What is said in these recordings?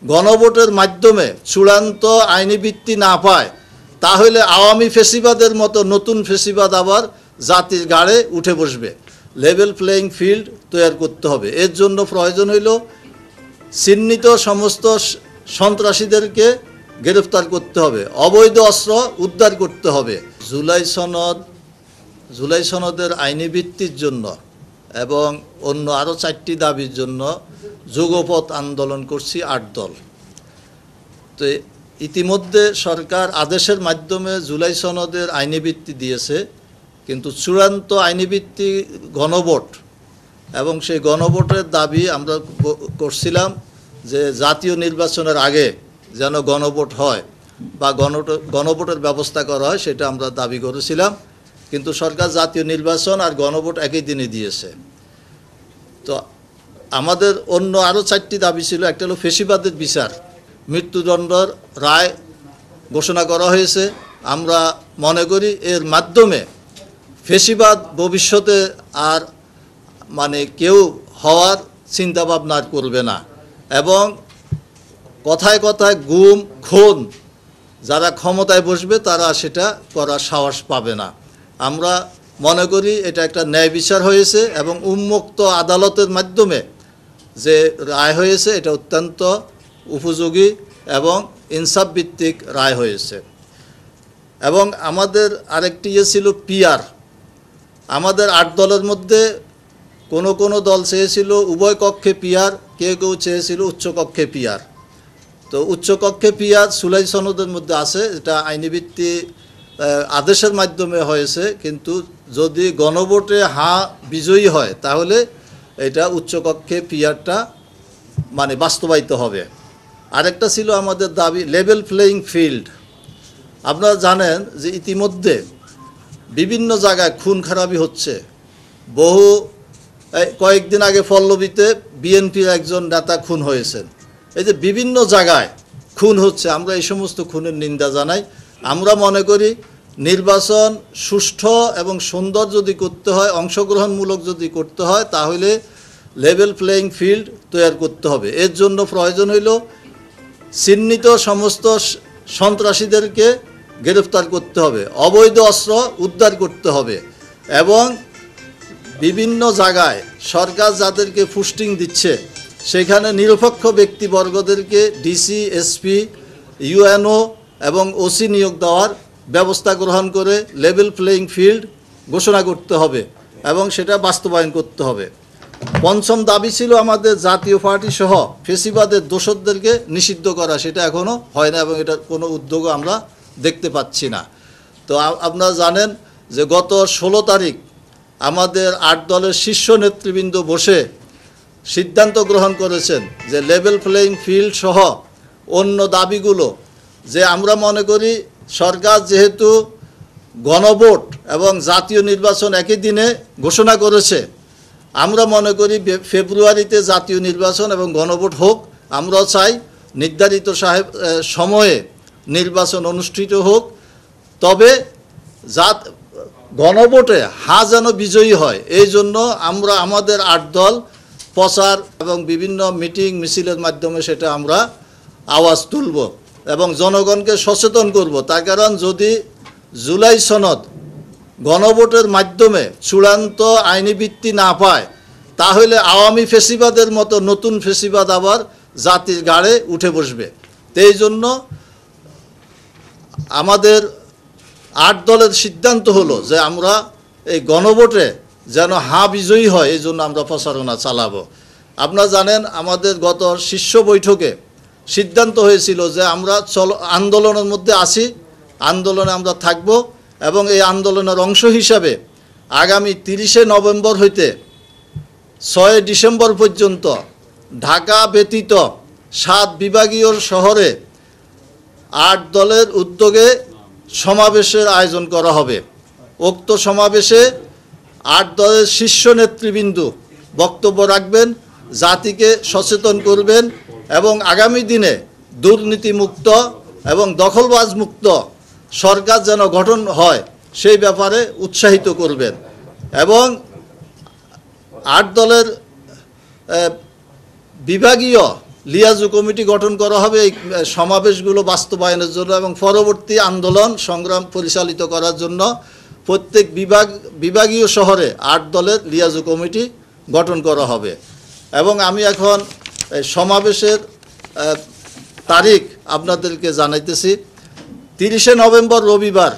গণভোটের মাধ্যমে চূড়ান্ত আইনি ভিত্তি না পায়, তাহলে আওয়ামী ফেসিবাদের মতো নতুন ফেসিবাদ আবার জাতির ঘাড়ে উঠে বসবে। লেভেল প্লেয়িং ফিল্ড তৈরি করতে হবে। এর জন্য প্রয়োজন হইল চিহ্নিত সমস্ত সন্ত্রাসীদেরকে গ্রেফতার করতে হবে, অবৈধ অস্ত্র উদ্ধার করতে হবে। জুলাই সনদের আইনি ভিত্তির জন্য এবং অন্য আরও 4টি দাবির জন্য যুগপৎ আন্দোলন করছি 8 দল। তো ইতিমধ্যে সরকার আদেশের মাধ্যমে জুলাই সনদের আইনি ভিত্তি দিয়েছে, কিন্তু চূড়ান্ত আইনি ভিত্তি গণভোট, এবং সেই গণভোটের দাবি আমরা করছিলাম যে জাতীয় নির্বাচনের আগে যেন গণভোট হয় বা গণভোটের ব্যবস্থা করা হয়, সেটা আমরা দাবি করেছিলাম। কিন্তু সরকার জাতীয় নির্বাচন আর গণভোট একই দিনে দিয়েছে। তো আমাদের অন্য আরও 4টি দাবি ছিল। একটা হলো ফেসিবাদের বিচার, মৃত্যুদণ্ডের রায় ঘোষণা করা হয়েছে। আমরা মনে করি এর মাধ্যমে ফেসিবাদ ভবিষ্যতে আর কেউ হওয়ার চিন্তাভাবনা করবে না, এবং কথায় কথায় গুম খুন যারা ক্ষমতায় বসবে তারা সেটা করার সাহস পাবে না। আমরা মনে করি এটা একটা ন্যায় বিচার হয়েছে এবং উন্মুক্ত আদালতের মাধ্যমে যে রায় হয়েছে এটা অত্যন্ত উপযোগী এবং ইনসাফ ভিত্তিক রায় হয়েছে। এবং আমাদের আরেকটি ছিল পিআর। আমাদের 8 দলের মধ্যে কোনো দল চেয়েছিল উভয় কক্ষে পিআর, কেউ চেয়েছিল উচ্চকক্ষে পিআর। তো উচ্চকক্ষে পিআর জুলাই সনদের মধ্যে আছে, এটা আইনি ভিত্তি আদেশের মাধ্যমে হয়েছে, কিন্তু যদি গণভোটে বিজয়ী হয় তাহলে এটা উচ্চকক্ষে পিআরটা বাস্তবায়িত হবে। আরেকটা ছিল আমাদের দাবি লেভেল প্লেয়িং ফিল্ড। আপনারা জানেন যে ইতিমধ্যে বিভিন্ন জায়গায় খুন খারাপি হচ্ছে। কয়েকদিন আগে পল্লবীতে বিএনপির একজন নেতা খুন হয়েছেন। এই যে বিভিন্ন জায়গায় খুন হচ্ছে, আমরা এই সমস্ত খুনের নিন্দা জানাই। আমরা মনে করি নির্বাচন সুষ্ঠু এবং সুন্দর যদি করতে হয়, অংশগ্রহণমূলক যদি করতে হয়, তাহলে লেভেল প্লেয়িং ফিল্ড তৈরি করতে হবে। এর জন্য প্রয়োজন হইল চিহ্নিত সমস্ত সন্ত্রাসীদেরকে গ্রেফতার করতে হবে, অবৈধ অস্ত্র উদ্ধার করতে হবে, এবং বিভিন্ন জায়গায় সরকার যাদেরকে পোস্টিং দিচ্ছে সেখানে নিরপেক্ষ ব্যক্তিবর্গদেরকে ডিসি, এসপি, ইউএনও এবং ওসি নিয়োগ দেওয়ার ব্যবস্থা গ্রহণ করে লেভেল প্লেয়িং ফিল্ড ঘোষণা করতে হবে এবং সেটা বাস্তবায়ন করতে হবে। 5ম দাবি ছিল আমাদের জাতীয় পার্টি সহ ফেসিবাদের দোষরদেরকে নিষিদ্ধ করা। সেটা এখনও হয় না এবং এটার কোনো উদ্যোগও আমরা দেখতে পাচ্ছি না। তো আপনারা জানেন যে গত 16 তারিখ আমাদের 8 দলের শীর্ষ নেতৃবৃন্দ বসে সিদ্ধান্ত গ্রহণ করেছেন যে লেভেল প্লেয়িং ফিল্ড সহ অন্য দাবিগুলো, যে আমরা মনে করি সরকার যেহেতু গণভোট এবং জাতীয় নির্বাচন একই দিনে ঘোষণা করেছে, আমরা মনে করি ফেব্রুয়ারিতে জাতীয় নির্বাচন এবং গণভোট হোক। আমরাও চাই নির্ধারিত সময়ে নির্বাচন অনুষ্ঠিত হোক, তবে গণভোটে যেন বিজয়ী হয়। এই জন্য আমরা আমাদের 8 দল প্রচার এবং বিভিন্ন মিটিং মিছিলের মাধ্যমে সেটা আমরা আওয়াজ তুলব এবং জনগণকে সচেতন করব। তার কারণ যদি জুলাই সনদ গণভোটের মাধ্যমে চূড়ান্ত আইনি ভিত্তি না পায়, তাহলে আওয়ামী ফেসিবাদের মতো নতুন ফেসিবাদ আবার জাতির ঘাড়ে উঠে বসবে। এই জন্য আমাদের 8 দলের সিদ্ধান্ত হলো যে আমরা এই গণভোটে যেন বিজয়ী হয়, এই জন্য আমরা প্রচারণা চালাবো। আপনারা জানেন আমাদের গত শীর্ষ বৈঠকে সিদ্ধান্ত হয়েছিল যে আমরা আন্দোলনের মধ্যে আছি, আন্দোলনে আমরা থাকব, এবং এই আন্দোলনের অংশ হিসাবে আগামী 30শে নভেম্বর হইতে 6 ডিসেম্বর পর্যন্ত ঢাকা ব্যতীত 7 বিভাগীয় শহরে 8 দলের উদ্যোগে সমাবেশের আয়োজন করা হবে। উক্ত সমাবেশে 8 দলের শীর্ষ নেতৃবৃন্দ বক্তব্য রাখবেন, জাতিকে সচেতন করবেন এবং আগামী দিনে দুর্নীতিমুক্ত এবং দখলবাজ মুক্ত সরকার যেন গঠন হয় সেই ব্যাপারে উৎসাহিত করবেন। এবং 8 দলের বিভাগীয় লিয়াজু কমিটি গঠন করা হবে এই সমাবেশগুলো বাস্তবায়নের জন্য এবং পরবর্তী আন্দোলন সংগ্রাম পরিচালিত করার জন্য প্রত্যেক বিভাগীয় শহরে 8 দলের লিয়াজু কমিটি গঠন করা হবে। এবং আমি এখন এই সমাবেশের তারিখ আপনাদেরকে জানাইতেছি। 30শে নভেম্বর রবিবার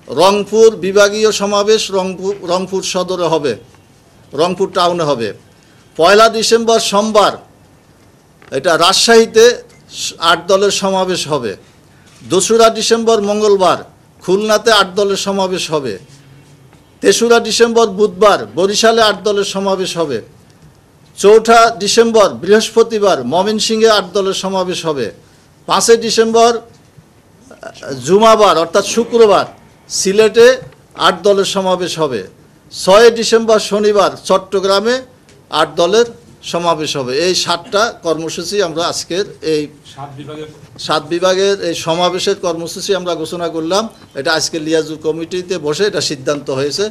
রংপুর বিভাগীয় সমাবেশ রংপুর সদরে হবে, রংপুর টাউনে হবে। 1 ডিসেম্বর সোমবার এটা রাজশাহীতে 8 দলের সমাবেশ হবে। 2রা ডিসেম্বর মঙ্গলবার খুলনাতে 8 দলের সমাবেশ হবে। 3রা ডিসেম্বর বুধবার বরিশালে 8 দলের সমাবেশ হবে। 4ঠা ডিসেম্বর বৃহস্পতিবার ময়মনসিংহে 8 দলের সমাবেশ হবে। 5 ডিসেম্বর জুমাবার অর্থাৎ শুক্রবার সিলেটে 8 দলের সমাবেশ হবে। 6 ডিসেম্বর শনিবার চট্টগ্রামে 8 দলের সমাবেশ হবে। এই 7টা কর্মসূচি আমরা আজকের এই 7 বিভাগের এই সমাবেশের কর্মসূচি আমরা ঘোষণা করলাম। এটা আজকে লিয়াজু কমিটিতে বসে এটা সিদ্ধান্ত হয়েছে।